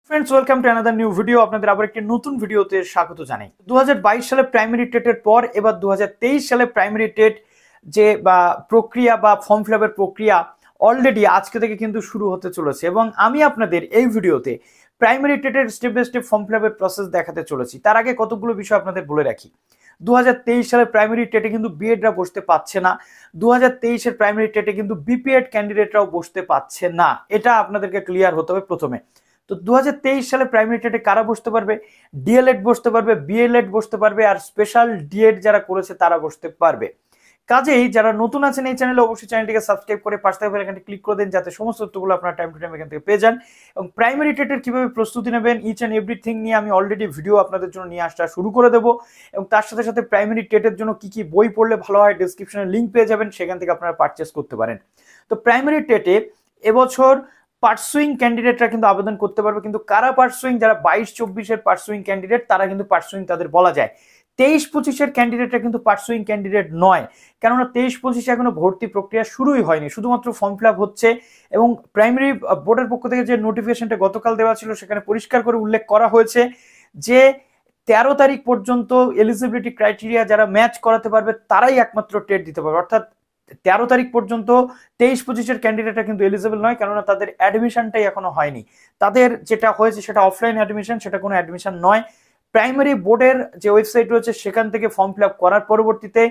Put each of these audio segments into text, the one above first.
Friends welcome to another new video. আপনাদের আবার একটি নতুন ভিডিওতে স্বাগত জানাই। 2022 সালে প্রাইমারি টেটের পর এবার 2023 সালে প্রাইমারি টেট যে প্রক্রিয়া বা ফর্ম ফিলআপের প্রক্রিয়া অলরেডি আজকে থেকে কিন্তু শুরু হতে চলেছে এবং আমি আপনাদের এই ভিডিওতে প্রাইমারি টেটের স্টেপ বাই স্টেপ ফর্ম ফিলআপের প্রসেস দেখাতে চলেছি। তার আগে কতগুলো বিষয় আপনাদের বলে রাখি। 2023 সালে প্রাইমারি টেটে কিন্তু বিএডরা বসতে পাচ্ছে না। 2023 এর প্রাইমারি টেটে কিন্তু বিপিএড ক্যান্ডিডেটরাও বসতে পাচ্ছে না। এটা আপনাদেরকে ক্লিয়ার হতে হবে প্রথমে। তো 2023 সালে প্রাইমারি টেটে কারা বসতে পারবে? d.el.ed বসতে পারবে, b.ed বসতে পারবে, আর স্পেশাল d.ed যারা করেছে তারা বসতে পারবে। কাজেই যারা নতুন আছেন এই চ্যানেলে অবশ্যই চ্যানেলটিকে সাবস্ক্রাইব করে পাশে থাকা বেল আইকনটি ক্লিক করে দেন যাতে সমস্ত তথ্যগুলো আপনারা টাইম টু টাইম এখান থেকে পেয়ে যান। এবং প্রাইমারি টেটের কিভাবে প্রস্তুতি নেবেন ইচ অ্যান্ড এভরিথিং নিয়ে আমি অলরেডি ভিডিও আপনাদের জন্য নিয়ে আসা শুরু করে দেবো। এবং তার সাথে সাথে প্রাইমারি টেটের জন্য কি কি বই পড়লে ভালো হয় ডেসক্রিপশনে লিঙ্ক পেয়ে যাবেন, সেখান থেকে আপনারা পারচেস করতে পারেন। তো প্রাইমারি টেটে এবছর পার্সুইং ক্যান্ডিডেটরা কিন্তু আবেদন করতে পারবে। কিন্তু কারা পার্সুইং? যারা 22-24 এর পার্সুইং ক্যান্ডিডেট তারা কিন্তু পার্সুইং তাদের বলা যায়। 23-25 এর ক্যান্ডিডেটরা কিন্তু পার্সুইং ক্যান্ডিডেট নয়, কেননা 23-25 এখনো ভর্তি প্রক্রিয়া শুরুই হয়নি, শুধুমাত্র ফর্ম ফিল আপ হচ্ছে। এবং প্রাইমারি বোর্ডের পক্ষ থেকে যে নোটিফিকেশনটা গতকাল দেওয়া ছিল সেখানে পরিষ্কার করে উল্লেখ করা হয়েছে যে 13 তারিখ পর্যন্ত এলিজিবিলিটি ক্রাইটেরিয়া যারা ম্যাচ করাতে পারবে তারাই একমাত্র টেট দিতে পারবে। অর্থাৎ 13 তারিখ পর্যন্ত 23-25 এর ক্যান্ডিডেটরা কিন্তু এলিজিবল নয়, কেননা তাদের অ্যাডমিশনটাই এখনো হয়নি। তাদের যেটা হয়েছে সেটা অফলাইন অ্যাডমিশন, সেটা কোনো অ্যাডমিশন নয়। প্রাইমারি বোর্ডের যে ওয়েবসাইট রয়েছে সেখান থেকে ফর্ম ফিল আপ করার পরবর্তীতে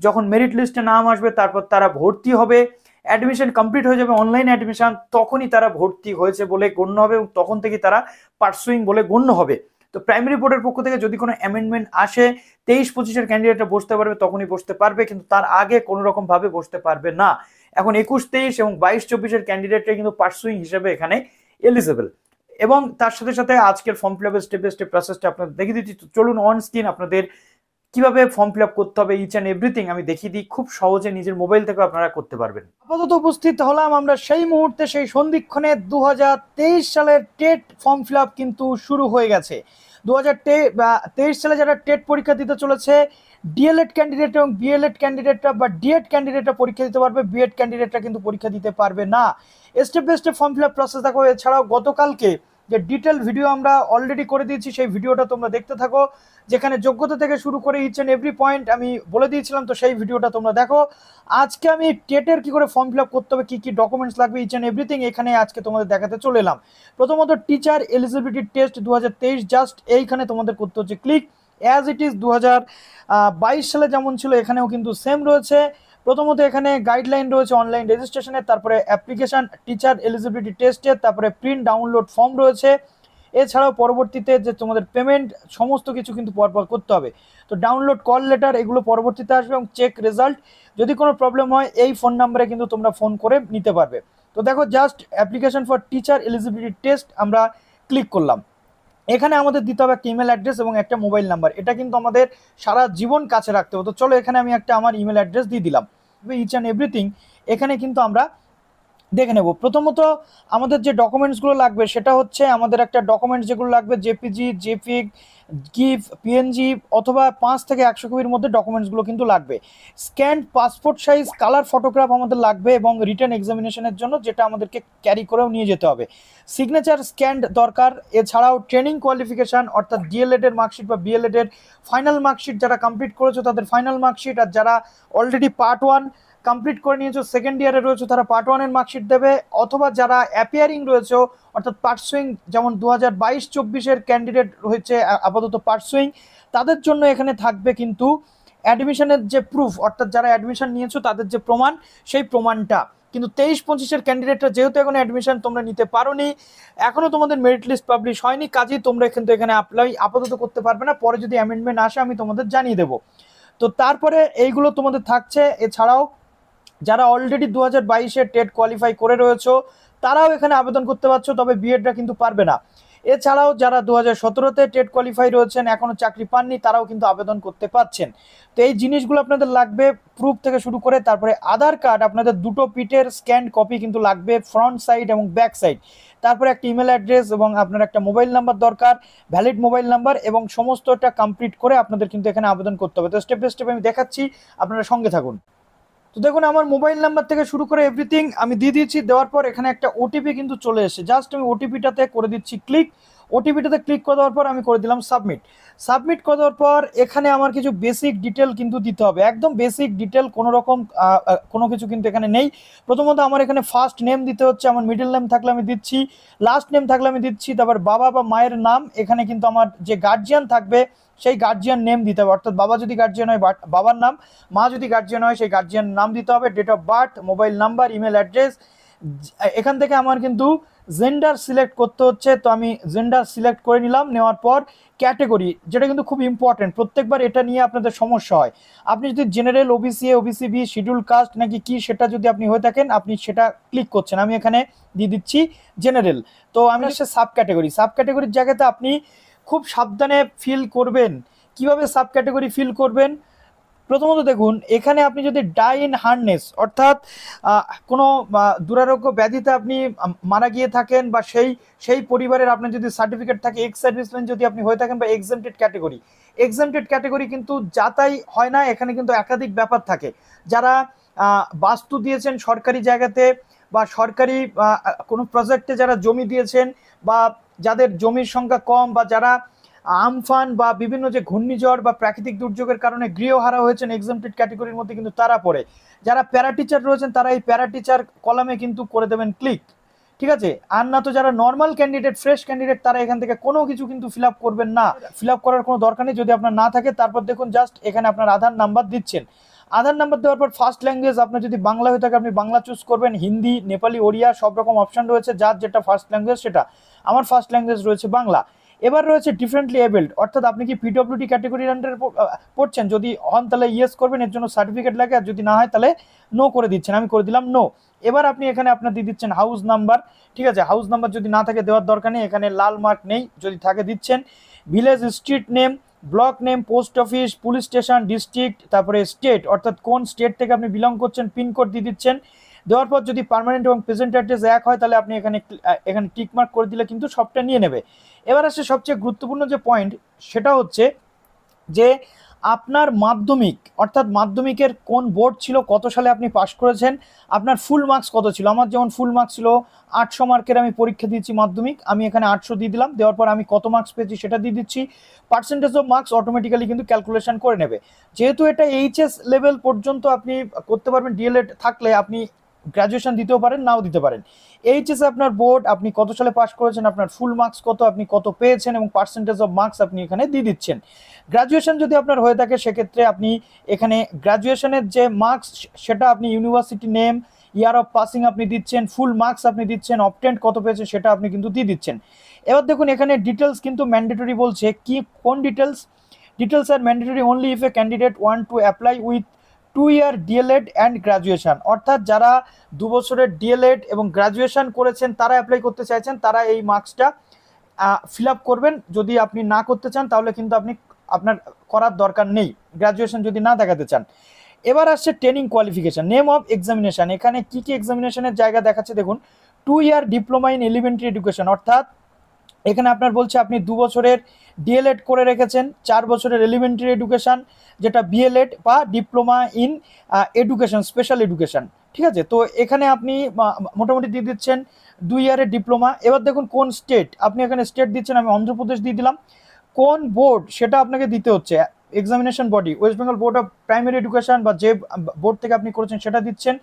যখন মেরিট লিস্টে নাম আসবে তারপর তারা ভর্তি হবে, অ্যাডমিশন কমপ্লিট হয়ে যাবে, অনলাইন অ্যাডমিশন, তখনই তারা ভর্তি হয়েছে বলে গণ্য হবে এবং তখন থেকে তারা পার্সুইং বলে গণ্য হবে। তো প্রাইমারি বোর্ডের পক্ষ থেকে যদি কোনো অ্যামেন্ডমেন্ট আসে 23-25 এর ক্যান্ডিডেটরা বসতে পারবে, তখনই বসতে পারবে, কিন্তু তার আগে কোনো রকম ভাবে বসতে পারবে না। এখন 21-23 এবং 22-24 এর ক্যান্ডিডেটরা কিন্তু পার্সুইং হিসেবে এখানে এলিজিবল। এবং তার সাথে সাথে আজকের ফর্ম ফিল আপের স্টেপ বাই স্টেপ প্রসেসটা আপনাদের দেখিয়ে দিচ্ছি। চলুন অন স্ক্রিন আপনাদের কিভাবে ফর্ম ফিল আপ করতে হবে ইচ অ্যান্ড এভরিথিং আমি দেখিয়ে দিই। খুব সহজে নিজের মোবাইল থেকে আপনারা করতে পারবেন। আপাতত উপস্থিত হলাম আমরা সেই মুহূর্তে, সেই সন্ধিক্ষণে 2023 সালের টেট ফর্ম ফিল আপ কিন্তু শুরু হয়ে গেছে। 2023 সালে যারা টেট পরীক্ষা দিতে চলেছে d.el.ed ক্যান্ডিডেট এবং b.ed ক্যান্ডিডেটরা বা d.ed ক্যান্ডিডেটরা পরীক্ষা দিতে পারবে, b.ed ক্যান্ডিডেটরা কিন্তু পরীক্ষা দিতে পারবে না। Step by step form fill up process দেখো। এছাড়াও গতকালকে যে ডিটেল ভিডিও আমরা অলরেডি করে দিয়েছি সেই ভিডিওটা তোমরা দেখতে থাকো, যেখানে যোগ্যতা থেকে শুরু করে ইচ অ্যান্ড এভরি পয়েন্ট আমি বলে দিয়েছিলাম, তো সেই ভিডিওটা তোমরা দেখো। আজকে আমি টেটের কি করে ফর্ম ফিল আপ করতে হবে, কি কি ডকুমেন্টস লাগবে ইচ অ্যান্ড এভরিথিং এখানে আজকে তোমাদের দেখাতে চলে এলাম। প্রথমত টিচার এলিজিবিলিটি টেস্ট 2023, জাস্ট এইখানে তোমাদের করতে হচ্ছে ক্লিক। অ্যাজ ইট ইজ 2022 সালে যেমন ছিল এখানেও কিন্তু সেম রয়েছে। প্রথমত এখানে গাইডলাইন রয়েছে অনলাইন রেজিস্ট্রেশনের, তারপরে অ্যাপ্লিকেশন টিচার এলিজিবিলিটি টেস্টের, তারপরে প্রিন্ট ডাউনলোড ফর্ম রয়েছে। এছাড়াও পরবর্তীতে যে তোমাদের পেমেন্ট সমস্ত কিছু কিন্তু পরপর করতে হবে। তো ডাউনলোড কল লেটার এগুলো পরবর্তীতে আসবে এবং চেক রেজাল্ট। যদি কোনো প্রবলেম হয় এই ফোন নাম্বারে কিন্তু তোমরা ফোন করে নিতে পারবে। তো দেখো just application for teacher eligibility test আমরা ক্লিক করলাম। এখানে আমাদের দিতে হবে একটা ইমেল অ্যাড্রেস এবং একটা মোবাইল নাম্বার, এটা কিন্তু আমাদের সারা জীবন কাছে রাখতে হবে। তো চলো এখানে আমি একটা আমার ইমেল অ্যাড্রেস দিয়ে দিলাম। ইচ অ্যান্ড এভরিথিং এখানে কিন্তু আমরা দেখে নেব। প্রথমত আমাদের যে ডকুমেন্টসগুলো লাগবে সেটা হচ্ছে আমাদের একটা ডকুমেন্টস যেগুলো লাগবে জেপিজি, জেপিগ, গিফ, পিএনজি অথবা 5 থেকে 100 কপির মধ্যে ডকুমেন্টসগুলো কিন্তু লাগবে। Scanned passport size colour photograph আমাদের লাগবে এবং রিটেন এক্সামিনেশনের জন্য যেটা আমাদেরকে ক্যারি করেও নিয়ে যেতে হবে। সিগনেচার স্ক্যান্ড দরকার। এছাড়াও ট্রেনিং কোয়ালিফিকেশান অর্থাৎ d.el.ed এর মার্কশিট বা b.ed এর ফাইনাল মার্কশিট, যারা কমপ্লিট করেছো তাদের ফাইনাল মার্কশিট, আর যারা অলরেডি পার্ট 1 কমপ্লিট করে নিয়েছো সেকেন্ড ইয়ারে রয়েছে তারা পার্ট 1 এর মার্কশিট দেবে, অথবা যারা অ্যাপিয়ারিং রয়েছে অর্থাৎ পার্সুইং, যেমন 2022-24 এর ক্যান্ডিডেট হয়েছে আপাতত পার্সুইং, তাদের জন্য এখানে থাকবে কিন্তু অ্যাডমিশনের যে প্রুফ, অর্থাৎ যারা অ্যাডমিশন নিয়েছো তাদের যে প্রমাণ, সেই প্রমাণটা। কিন্তু 23-25 এর ক্যান্ডিডেটরা যেহেতু এখন অ্যাডমিশন তোমরা নিতে পারোনি, এখনো তোমাদের মেরিট লিস্ট পাবলিশ হয়নি, কাজেই তোমরা কিন্তু এখানে অ্যাপ্লাই আপাতত করতে পারবে না। পরে যদি অ্যামেন্ডমেন্ট আসে আমি তোমাদের জানিয়ে দেবো। তো তারপরে এইগুলো তোমাদের থাকছে। এছাড়াও যারা অলরেডি 2022-এ টেট কোয়ালিফাই করে রয়েছে তারাও এখানে আবেদন করতে পারছো, তবে বিএডরা কিন্তু পারবে না। এছাড়াও যারা 2017-তে টেট কোয়ালিফাই রয়েছেন এখনো চাকরি পাননি তারাও কিন্তু আবেদন করতে পারছেন। তো এই জিনিসগুলো আপনাদের লাগবে প্রুফ থেকে শুরু করে। তারপরে আধার কার্ড আপনাদের দুটো পিটের স্ক্যান কপি কিন্তু লাগবে, ফ্রন্ট সাইড এবং ব্যাক সাইড। তারপরে একটা ইমেল অ্যাড্রেস এবং আপনার একটা মোবাইল নাম্বার দরকার, ভ্যালিড মোবাইল নাম্বার, এবং সমস্তটা কমপ্লিট করে আপনাদের কিন্তু এখানে আবেদন করতে হবে। তো স্টেপ বাই স্টেপ আমি দেখাচ্ছি, আপনারা সঙ্গে থাকুন। তো দেখুন আমার মোবাইল নাম্বার থেকে শুরু করে এভরিথিং আমি দিয়ে দিয়েছি। দেওয়ার পর এখানে একটা ওটিপি কিন্তু চলে এসেছে, জাস্ট আমি ওটিপিটাতে করে দিচ্ছি ক্লিক। ওটিপিটাতে ক্লিক করে দেওয়ার পর আমি করে দিলাম সাবমিট। সাবমিট করে দেওয়ার পর এখানে আমার কিছু বেসিক ডিটেল কিন্তু দিতে হবে, একদম বেসিক ডিটেল, কোনো রকম কোনো কিছু কিন্তু এখানে নেই। প্রথমত আমার এখানে ফার্স্ট নেম দিতে হচ্ছে, আমার মিডল নেম থাকলে আমি দিচ্ছি, লাস্ট নেম থাকলে আমি দিচ্ছি, তারপর বাবা বা মায়ের নাম, এখানে কিন্তু আমার যে গার্জিয়ান থাকবে সেই গার্জিয়ান নেম দিতে হবে, অর্থাৎ বাবা যদি গার্জিয়ান হয় বাবার নাম, মা যদি গার্জিয়ান হয় সেই গার্জিয়ান নাম দিতে হবে, date of birth, mobile number, email address. এখান থেকে আমার কিন্তু জেন্ডার সিলেক্ট করতে হচ্ছে, তো আমি জেন্ডার সিলেক্ট করে নিলাম। নেওয়ার পর ক্যাটেগরি, যেটা কিন্তু খুব ইম্পর্টেন্ট, প্রত্যেকবার এটা নিয়ে আপনাদের সমস্যা হয়। আপনি যদি general, OBC A, OBC B, schedule caste নাকি কি সেটা যদি আপনি হয়ে থাকেন আপনি সেটা ক্লিক করছেন, আমি এখানে দিয়ে দিচ্ছি জেনারেল। তো আমি হচ্ছে সাব ক্যাটেগরি, সাব ক্যাটেগরির জায়গাতে আপনি খুব সাবধানে ফিল করবেন। কিভাবে সাব ক্যাটেগরি ফিল করবেন? প্রথমত দেখুন, এখানে আপনি যদি ডাই ইন হার্ডনেস, অর্থাৎ কোনো দুরারোগ্য ব্যাধিতে আপনি মারা গিয়ে থাকেন, বা সেই পরিবারের আপনার যদি সার্টিফিকেট থাকে, এক্স সার্ভিসম্যান যদি আপনি হয়ে থাকেন, বা এক্সামটেড ক্যাটেগরি। এক্সামটেড ক্যাটেগরি কিন্তু যাতাই হয় না, এখানে কিন্তু একাধিক ব্যাপার থাকে। যারা বাস্তু দিয়েছেন সরকারি জায়গাতে, বা সরকারি কোনো প্রজেক্টে যারা জমি দিয়েছেন, বা যাদের জমির সংখ্যা কম, বা যারা আমফান বা বিভিন্ন যে ঘূর্ণিঝড় বা প্রাকৃতিক দুর্যোগের কারণে গৃহহারা হয়েছেন, এক্সামটেড ক্যাটেগরির মধ্যে কিন্তু তারা পড়ে। যারা প্যারা টিচার রয়েছেন তারা এই প্যারা টিচার কলামে কিন্তু করে দেবেন ক্লিক, ঠিক আছে? আর না তো যারা নর্মাল ক্যান্ডিডেট, ফ্রেশ ক্যান্ডিডেট, তারা এখান থেকে কোনো কিছু কিন্তু ফিল আপ করবেন না, ফিল আপ করার কোনো দরকার নেই যদি আপনার না থাকে। তারপর দেখুন জাস্ট এখানে আপনার আধার নাম্বার দিচ্ছেন। আধার নাম্বার দেওয়ার পর ফার্স্ট ল্যাঙ্গুয়েজ আপনার যদি বাংলা হয়ে থাকে আপনি বাংলা চুজ করবেন, হিন্দি, নেপালি, ওড়িয়া সব রকম অপশন রয়েছে, যার যেটা ফার্স্ট ল্যাঙ্গুয়েজ সেটা। আমার ফার্স্ট ল্যাঙ্গুয়েজ রয়েছে বাংলা। এবার রয়েছে ডিফারেন্টলি এবেলড, অর্থাৎ আপনি কি পিডব্লিউডি ক্যাটেগরির আন্ডারে পড়ছেন, যদি হন তাহলে ইয়েস করবেন, এর জন্য সার্টিফিকেট লাগে, আর যদি না হয় তাহলে নো করে দিচ্ছেন, আমি করে দিলাম নো। এবার আপনি এখানে আপনার দিয়ে দিচ্ছেন হাউস নাম্বার, ঠিক আছে? হাউস নাম্বার যদি না থাকে দেওয়ার দরকার নেই, এখানে লাল মার্ক নেই, যদি থাকে দিচ্ছেন। Village, street name, block name, post office, police station, district, তারপরে স্টেট, অর্থাৎ কোন স্টেট থেকে আপনি বিলং করছেন, পিনকোড দিয়ে দিচ্ছেন। দেওয়ার পর যদি পার্মানেন্ট এবং প্রেজেন্ট অ্যাড্রেস এক হয় তাহলে আপনি এখানে টিক মার্ক করে দিলে কিন্তু সবটা নিয়ে নেবে। এবার আসছে সবচেয়ে গুরুত্বপূর্ণ যে পয়েন্ট, সেটা হচ্ছে যে আপনার মাধ্যমিক, অর্থাৎ মাধ্যমিকের কোন বোর্ড ছিল, কত সালে আপনি পাশ করেছেন, আপনার ফুল মার্কস কত ছিল। আমার যেমন ফুল মার্কস ছিল 800 মার্কের, আমি পরীক্ষা দিয়েছি মাধ্যমিক, আমি এখানে 800 দিয়ে দিলাম। দেওয়ার পর আমি কত মার্কস পেয়েছি সেটা দিয়ে দিচ্ছি। পার্সেন্টেজ অফ মার্কস অটোমেটিক্যালি কিন্তু ক্যালকুলেশন করে নেবে। যেহেতু এটা এইচএস লেভেল পর্যন্ত আপনি করতে পারবেন, ডিএলএড থাকলে আপনি গ্র্যাজুয়েশন দিতেও পারেন, নাও দিতে পারেন। এইচএসে আপনার বোর্ড, আপনি কত সালে পাস করেছেন, আপনার ফুল মার্কস কত, আপনি কত পেয়েছেন, এবং পার্সেন্টেজ অফ মার্কস আপনি এখানে দিয়ে দিচ্ছেন। গ্র্যাজুয়েশন যদি আপনার হয়ে থাকে সেক্ষেত্রে আপনি এখানে গ্র্যাজুয়েশনের যে মার্কস সেটা আপনি university name, year of passing আপনি দিচ্ছেন, ফুল মার্কস আপনি দিচ্ছেন, অবটেন্ড কত পেয়েছেন সেটা আপনি কিন্তু দিয়ে দিচ্ছেন। এবার দেখুন এখানে ডিটেলস কিন্তু ম্যান্ডেটরি বলছে, কি কোন ডিটেলস? ডিটেলস আর mandatory only if a candidate want to apply with 2 year d.el.ed and graduation, অর্থাৎ যারা 2 বছরের d.el.ed এবং গ্র্যাজুয়েশন করেছেন তারা অ্যাপ্লাই করতে চাইছেন, তারা এই মার্কসটা ফিল আপ করবেন। যদি আপনি না করতে চান তাহলে কিন্তু আপনার করার দরকার নেই, গ্র্যাজুয়েশন যদি না দেখাতে চান। এবার আসছে training qualification, name of examination. এখানে কি কি এক্সামিনেশনের জায়গা দেখাচ্ছে দেখুন, 2 year diploma in elementary education, অর্থাৎ এখানে আপনার বলছে আপনি 2 বছরের d.el.ed করে রেখেছেন, 4 বছরের এলিমেন্টারি এডুকেশন যেটা b.ed বা diploma in education, special education, ঠিক আছে? তো এখানে আপনি মোটামুটি দিয়ে দিচ্ছেন 2 ইয়ারের ডিপ্লোমা। এবার দেখুন কোন স্টেট, আপনি এখানে স্টেট দিচ্ছেন, আমি অন্ধ্রপ্রদেশ দিয়ে দিলাম। কোন বোর্ড সেটা আপনাকে দিতে হচ্ছে, examination body West Bengal board of primary education, বা যে বোর্ড থেকে আপনি করেছেন সেটা দিচ্ছেন।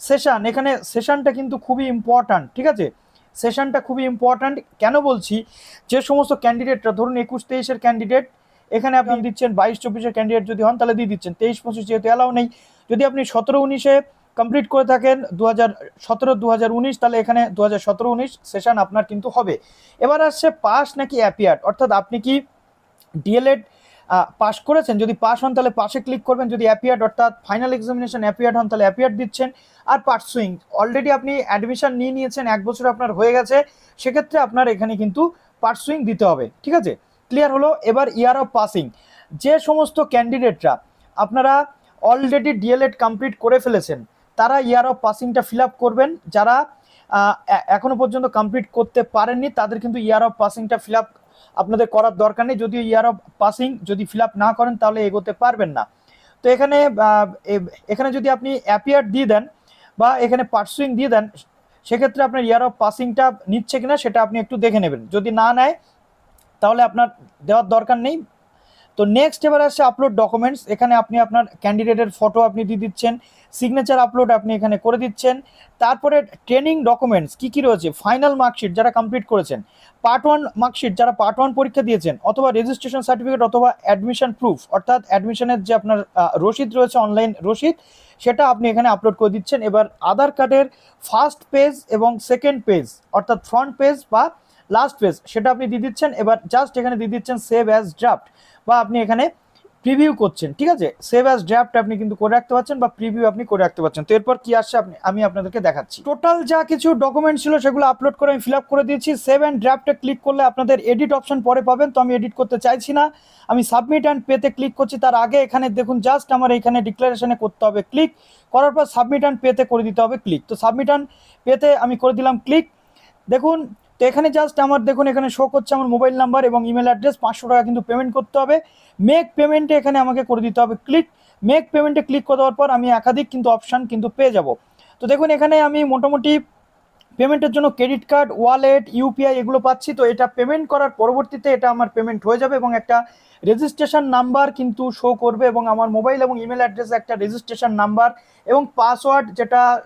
সেশন, এখানে সেশনটা কিন্তু খুবই ইম্পর্ট্যান্ট, ঠিক আছে? সেশনটা খুবই ইম্পর্ট্যান্ট কেন বলছি, যে সমস্ত ক্যান্ডিডেটরা ধরুন 21-23-এর ক্যান্ডিডেট, এখানে আপনি দিচ্ছেন 22-24-এর ক্যান্ডিডেট যদি হন তাহলে দিয়ে দিচ্ছেন, 23-25 যেহেতু অ্যালাউ নেই। যদি আপনি 17-19-এ কমপ্লিট করে থাকেন 2017-2019, তাহলে এখানে 2017-19 সেশন আপনার কিন্তু হবে। এবার আসছে পাস নাকি অ্যাপিয়ার্ড, অর্থাৎ আপনি কি d.el.ed পাস করেছেন, যদি পাস হন তাহলে পাসে ক্লিক করবেন, যদি অ্যাপিয়ার্ড অর্থাৎ ফাইনাল এক্সামিনেশন অ্যাপিয়ার্ড হন তাহলে অ্যাপিয়ার্ড দিচ্ছেন। আর পার্সুইং, অলরেডি আপনি অ্যাডমিশন নিয়ে নিয়েছেন, 1 বছর আপনার হয়ে গেছে, সেক্ষেত্রে আপনার এখানে কিন্তু পার্সুইং দিতে হবে, ঠিক আছে? ক্লিয়ার হলো? এবার ইয়ার অফ পাসিং, যে সমস্ত ক্যান্ডিডেটরা আপনারা অলরেডি d.el.ed কমপ্লিট করে ফেলেছেন তারা ইয়ার অফ পাসিংটা ফিল আপ করবেন। যারা এখনো পর্যন্ত কমপ্লিট করতে পারেননি তাদের কিন্তু ইয়ার অফ পাসিংটা ফিল আপ আপনাদের করার দরকার নেই, যদিও ইয়ার অফ পাসিং যদি ফিল আপ না করেন তাহলে এগোতে পারবেন না। তো এখানে যদি আপনি অ্যাপিয়ার্ড দিয়ে দেন বা এখানে পার্সুইং দিয়ে দেন, সেক্ষেত্রে আপনার ইয়ার অফ পাসিংটা নিচ্ছে কিনা সেটা আপনি একটু দেখে নেবেন। যদি না নেয় তাহলে আপনার দেওয়ার দরকার নেই। তো নেক্সট এবার আসছে আপলোড ডকুমেন্টস। এখানে আপনি আপনার ক্যান্ডিডেটের ফটো আপনি দিয়ে দিচ্ছেন, সিগনেচার আপলোড আপনি এখানে করে দিচ্ছেন। তারপরে ট্রেনিং ডকুমেন্টস কী কী রয়েছে, ফাইনাল মার্কশিট যারা কমপ্লিট করেছেন, পার্ট 1 মার্কশিট যারা পার্ট 1 পরীক্ষা দিয়েছেন, অথবা রেজিস্ট্রেশন সার্টিফিকেট অথবা অ্যাডমিশন প্রুফ, অর্থাৎ অ্যাডমিশনের যে আপনার রসিদ রয়েছে, অনলাইন রসিদ, সেটা আপনি এখানে আপলোড করে দিচ্ছেন। এবার আধার কার্ডের ফার্স্ট পেজ এবং সেকেন্ড পেজ, অর্থাৎ ফ্রন্ট পেজ বা লাস্ট পেজ, সেটা আপনি দিয়ে দিচ্ছেন। এবার জাস্ট এখানে দিয়ে দিচ্ছেন সেভ অ্যাজ ড্রাফট, বা আপনি এখানে প্রিভিউ করছেন, ঠিক আছে, সেভ অ্যাজ ড্রাফট আপনি কিন্তু করে রাখতে পারছেন, বা প্রিভিউ আপনি করে রাখতে পারছেন। তো এরপর কি আসছে আমি আপনাদেরকে দেখাচ্ছি। টোটাল যা কিছু ডকুমেন্ট ছিল সেগুলো আপলোড করে আমি ফিল আপ করে দিয়েছি। সেভ অ্যান্ড ড্রাফটে ক্লিক করলে আপনাদের এডিট অপশন পরে পাবেন, তো আমি এডিট করতে চাইছি না, আমি সাবমিট অ্যান্ড পেতে ক্লিক করছি। তার আগে এখানে দেখুন জাস্ট আমার এখানে ডিক্লারেশনে করতে হবে ক্লিক, করার পর সাবমিট অ্যান্ড পেতে করে দিতে হবে ক্লিক। তো সাবমিট অ্যান্ড পেতে আমি করে দিলাম ক্লিক। দেখুন, তো এখানে জাস্ট আমার দেখুন এখানে শো করছে আমার মোবাইল নাম্বার এবং ইমেল অ্যাড্রেস, 500 টাকা কিন্তু পেমেন্ট করতে হবে। মেক পেমেন্টে এখানে আমাকে করে দিতে হবে ক্লিক। মেক পেমেন্টে ক্লিক করে দেওয়ার পর আমি একাধিক কিন্তু অপশান কিন্তু পেয়ে যাব। তো দেখুন এখানে আমি মোটামুটি পেমেন্টের জন্য ক্রেডিট কার্ড, ওয়ালেট, ইউপিআই এগুলো পাচ্ছি। তো এটা পেমেন্ট করার পরবর্তীতে এটা আমার পেমেন্ট হয়ে যাবে এবং একটা রেজিস্ট্রেশন নাম্বার কিন্তু শো করবে, এবং আমার মোবাইল এবং ইমেল অ্যাড্রেসে একটা রেজিস্ট্রেশন নাম্বার এবং পাসওয়ার্ড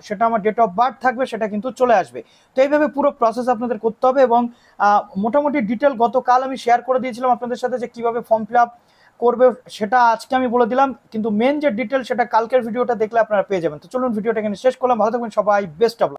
সেটা আমার ডেট অফ বার্থ থাকবে, সেটা কিন্তু চলে আসবে। তো এইভাবে পুরো প্রসেস আপনাদের করতে হবে, এবং মোটামুটি ডিটেল গতকাল আমি শেয়ার করে দিয়েছিলাম আপনাদের সাথে যে কীভাবে ফর্ম ফিল আপ করবে, সেটা আজকে আমি বলে দিলাম, কিন্তু মেন যে ডিটেল সেটা কালকের ভিডিওটা দেখলে আপনারা পেয়ে যাবেন। তো চলুন ভিডিওটা এখানে শেষ করলাম, ভালো থাকবেন সবাই, বেস্ট অফ লাক।